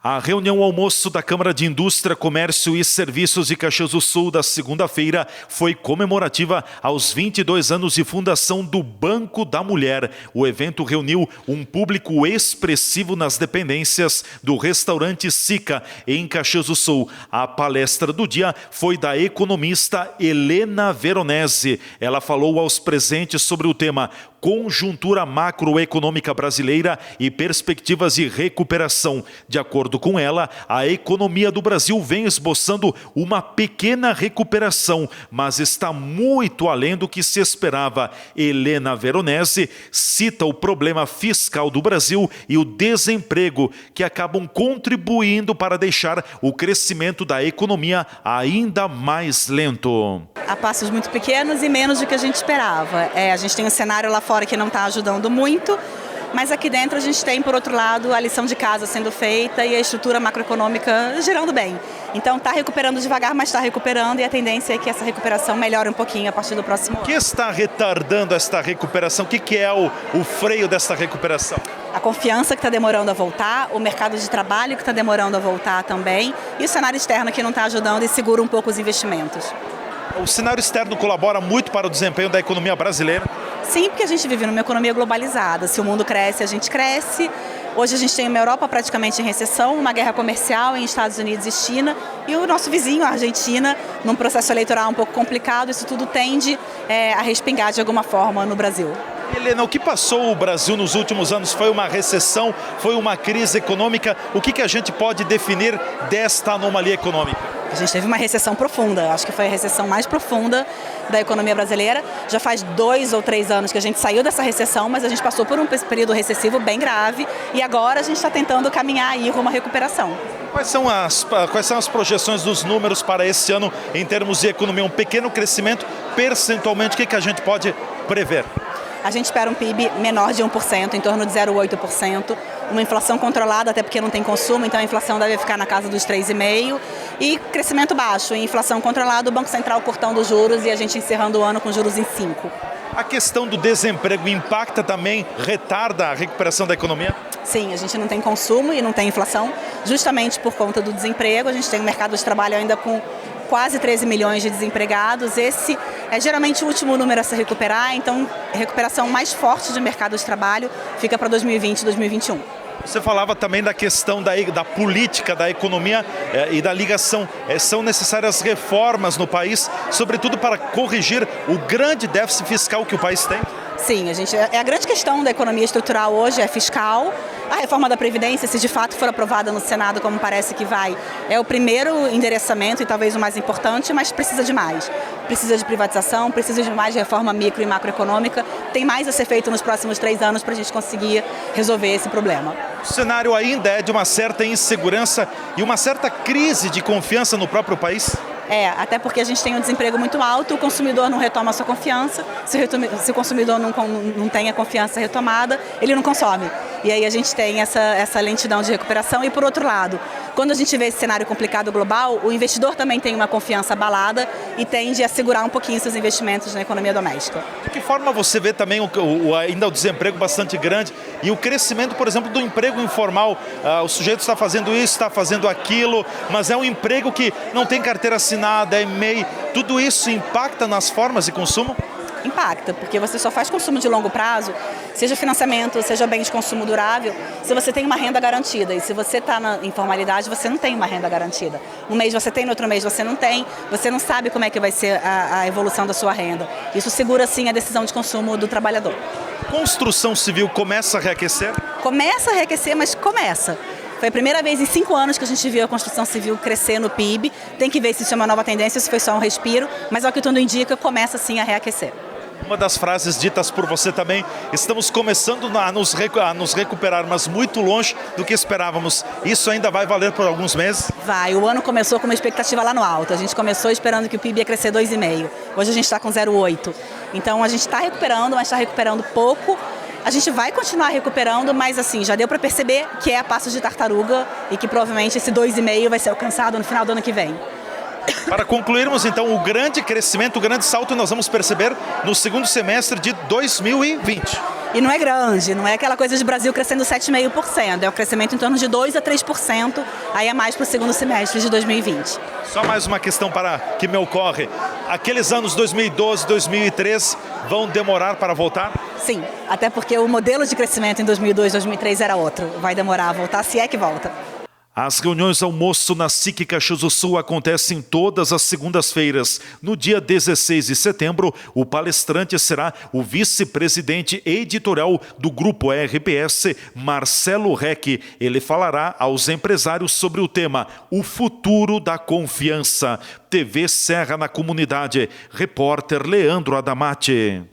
A reunião almoço da Câmara de Indústria, Comércio e Serviços de Caxias do Sul da segunda-feira foi comemorativa aos 22 anos de fundação do Banco da Mulher. O evento reuniu um público expressivo nas dependências do restaurante Sica, em Caxias do Sul. A palestra do dia foi da economista Helena Veronese. Ela falou aos presentes sobre o tema Conjuntura macroeconômica brasileira e perspectivas de recuperação. De acordo com ela, a economia do Brasil vem esboçando uma pequena recuperação, mas está muito além do que se esperava. Helena Veronese cita o problema fiscal do Brasil e o desemprego, que acabam contribuindo para deixar o crescimento da economia ainda mais lento. A passos muito pequenos e menos do que a gente esperava. A gente tem um cenário lá fora que não está ajudando muito, mas aqui dentro a gente tem, por outro lado, a lição de casa sendo feita e a estrutura macroeconômica girando bem. Então está recuperando devagar, mas está recuperando, e a tendência é que essa recuperação melhore um pouquinho a partir do próximo ano. O que está retardando esta recuperação? O que é o freio desta recuperação? A confiança que está demorando a voltar, o mercado de trabalho que está demorando a voltar também, e o cenário externo que não está ajudando e segura um pouco os investimentos. O cenário externo colabora muito para o desempenho da economia brasileira? Sim, porque a gente vive numa economia globalizada. Se o mundo cresce, a gente cresce. Hoje a gente tem uma Europa praticamente em recessão, uma guerra comercial em Estados Unidos e China, e o nosso vizinho, a Argentina, num processo eleitoral um pouco complicado. Isso tudo tende a respingar de alguma forma no Brasil. Helena, o que passou o Brasil nos últimos anos? Foi uma recessão? Foi uma crise econômica? O que a gente pode definir desta anomalia econômica? A gente teve uma recessão profunda, acho que foi a recessão mais profunda da economia brasileira. Já faz 2 ou 3 anos que a gente saiu dessa recessão, mas a gente passou por um período recessivo bem grave e agora a gente está tentando caminhar aí rumo à recuperação. Quais são as projeções dos números para esse ano em termos de economia? Um pequeno crescimento, percentualmente, o que a gente pode prever? A gente espera um PIB menor de 1%, em torno de 0,8%, uma inflação controlada, até porque não tem consumo, então a inflação deve ficar na casa dos 3,5%, e crescimento baixo, inflação controlada, o Banco Central cortando os juros e a gente encerrando o ano com juros em 5%. A questão do desemprego impacta também, retarda a recuperação da economia? Sim, a gente não tem consumo e não tem inflação, justamente por conta do desemprego. A gente tem um mercado de trabalho ainda com quase 13 milhões de desempregados. Esse é geralmente o último número a se recuperar, então a recuperação mais forte de mercado de trabalho fica para 2020 e 2021. Você falava também da questão da política, da economia e da ligação. São necessárias reformas no país, sobretudo para corrigir o grande déficit fiscal que o país tem? Sim, a grande questão da economia estrutural hoje é fiscal. A reforma da Previdência, se de fato for aprovada no Senado, como parece que vai, é o primeiro endereçamento e talvez o mais importante, mas precisa de mais. Precisa de privatização, precisa de mais reforma micro e macroeconômica. Tem mais a ser feito nos próximos 3 anos para a gente conseguir resolver esse problema. O cenário ainda é de uma certa insegurança e uma certa crise de confiança no próprio país? Até porque a gente tem um desemprego muito alto, o consumidor não retoma a sua confiança, se o consumidor não tem a confiança retomada, ele não consome. E aí a gente tem essa lentidão de recuperação. E por outro lado, quando a gente vê esse cenário complicado global, o investidor também tem uma confiança abalada e tende a segurar um pouquinho seus investimentos na economia doméstica. De que forma você vê também ainda o desemprego bastante grande e o crescimento, por exemplo, do emprego informal? O sujeito está fazendo isso, está fazendo aquilo, mas é um emprego que não tem carteira assinada, é MEI. Tudo isso impacta nas formas de consumo? Impacta, porque você só faz consumo de longo prazo, seja financiamento, seja bem de consumo durável, se você tem uma renda garantida. E se você está na informalidade, você não tem uma renda garantida. Um mês você tem, no outro mês você não tem, você não sabe como é que vai ser a evolução da sua renda. Isso segura, sim, a decisão de consumo do trabalhador. Construção civil começa a reaquecer? Começa a reaquecer, mas começa. Foi a primeira vez em 5 anos que a gente viu a construção civil crescer no PIB. Tem que ver se isso é uma nova tendência, se foi só um respiro, mas ao que tudo indica, começa sim a reaquecer. Uma das frases ditas por você também, estamos começando a nos recuperar, mas muito longe do que esperávamos. Isso ainda vai valer por alguns meses? Vai, o ano começou com uma expectativa lá no alto. A gente começou esperando que o PIB ia crescer 2,5%. Hoje a gente está com 0,8%. Então a gente está recuperando, mas está recuperando pouco. A gente vai continuar recuperando, mas assim, já deu para perceber que é a passos de tartaruga e que provavelmente esse 2,5% vai ser alcançado no final do ano que vem. Para concluirmos, então, o grande crescimento, o grande salto nós vamos perceber no segundo semestre de 2020. E não é grande, não é aquela coisa de Brasil crescendo 7,5%, é um crescimento em torno de 2 a 3%, aí é mais para o segundo semestre de 2020. Só mais uma questão que me ocorre. Aqueles anos 2012, 2013 vão demorar para voltar? Sim, até porque o modelo de crescimento em 2002, 2003 era outro. Vai demorar a voltar, se é que volta. As reuniões almoço na SIC Caxias do Sul acontecem todas as segundas-feiras. No dia 16 de setembro, o palestrante será o vice-presidente editorial do Grupo RBS, Marcelo Reck. Ele falará aos empresários sobre o tema O Futuro da Confiança. TV Serra na Comunidade. Repórter Leandro Adamati.